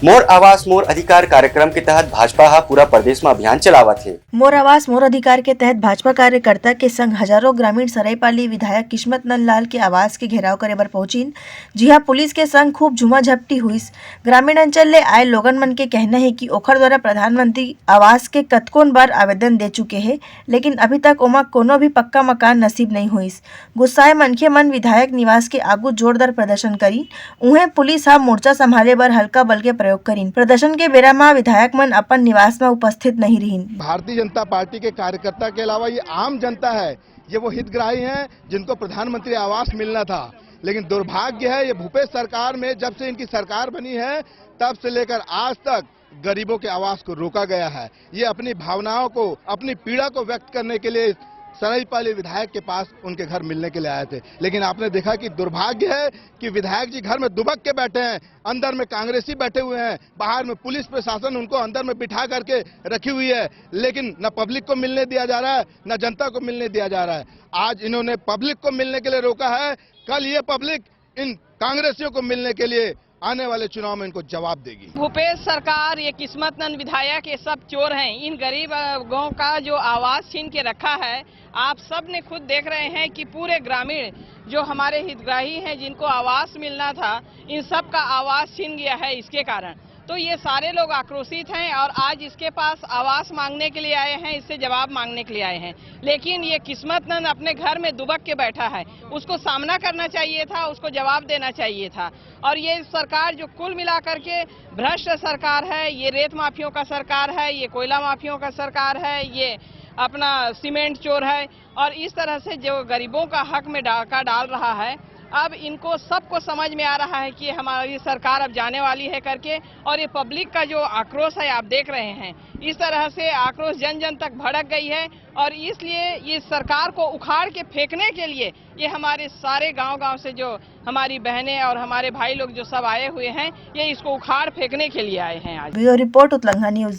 मोर आवास मोर अधिकार कार्यक्रम के तहत भाजपा हा पूरा प्रदेश में अभियान चलावत है। मोर आवास मोर अधिकार के तहत भाजपा कार्यकर्ता के संग हजारों ग्रामीण सरायपाली विधायक किस्मत नंद लाल के आवास के घेराव करे बर पहुंचिन। जी हां, पुलिस के संग खूब झुमा झपटी हुई। ग्रामीण अंचल ले आए लोगन मन के कहना है कि ओखर द्वारा प्रधानमंत्री आवास के कतकोन बार आवेदन दे चुके हैं, लेकिन अभी तक ओमा कोनो भी पक्का मकान नसीब नहीं हुईस। गुस्साए मनखे मन विधायक निवास के आगू जोरदार प्रदर्शन करी। उन्हें पुलिस हा मोर्चा संभाले बर हल्का बल के प्रयोग करीन। प्रदर्शन के बेरा में विधायक मन अपन निवास में उपस्थित नहीं रहीन। भारतीय जनता पार्टी के कार्यकर्ता के अलावा ये आम जनता है, ये वो हितग्राही हैं जिनको प्रधानमंत्री आवास मिलना था। लेकिन दुर्भाग्य है, ये भूपेश सरकार में जब से इनकी सरकार बनी है तब से लेकर आज तक गरीबों के आवास को रोका गया है। ये अपनी भावनाओं को, अपनी पीड़ा को व्यक्त करने के लिए सरायपाली विधायक के पास उनके घर मिलने के लिए आए थे। लेकिन आपने देखा कि दुर्भाग्य है कि विधायक जी घर में दुबक के बैठे हैं, अंदर में कांग्रेसी बैठे हुए हैं, बाहर में पुलिस प्रशासन उनको अंदर में बिठा करके रखी हुई है। लेकिन न पब्लिक को मिलने दिया जा रहा है, न जनता को मिलने दिया जा रहा है। आज इन्होंने पब्लिक को मिलने के लिए रोका है, कल ये पब्लिक इन कांग्रेसियों को मिलने के लिए आने वाले चुनाव में इनको जवाब देगी। भूपेश सरकार, ये किस्मत नंद विधायक, ये सब चोर हैं। इन गरीबों का जो आवास छीन के रखा है, आप सब ने खुद देख रहे हैं कि पूरे ग्रामीण जो हमारे हितग्राही हैं जिनको आवास मिलना था, इन सब का आवास छीन गया है इसके कारण। तो ये सारे लोग आक्रोशित हैं और आज इसके पास आवास मांगने के लिए आए हैं, इससे जवाब मांगने के लिए आए हैं। लेकिन ये किस्मत नंद अपने घर में दुबक के बैठा है, उसको सामना करना चाहिए था, उसको जवाब देना चाहिए था। और ये सरकार जो कुल मिलाकर के भ्रष्ट सरकार है, ये रेत माफियों का सरकार है, ये कोयला माफियों का सरकार है, ये अपना सीमेंट चोर है और इस तरह से जो गरीबों का हक में डाका डाल रहा है। अब इनको सबको समझ में आ रहा है कि हमारी सरकार अब जाने वाली है करके। और ये पब्लिक का जो आक्रोश है आप देख रहे हैं, इस तरह से आक्रोश जन जन तक भड़क गई है। और इसलिए इस सरकार को उखाड़ के फेंकने के लिए ये हमारे सारे गांव-गांव से जो हमारी बहनें और हमारे भाई लोग जो सब आए हुए हैं, ये इसको उखाड़ फेंकने के लिए आए हैं आज। ब्यूरो रिपोर्ट उतलंघा news.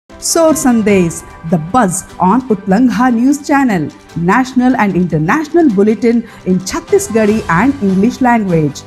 Soar Sandesh, the buzz on Utlangha News Channel, national and international bulletin in Chhattisgarhi and English language.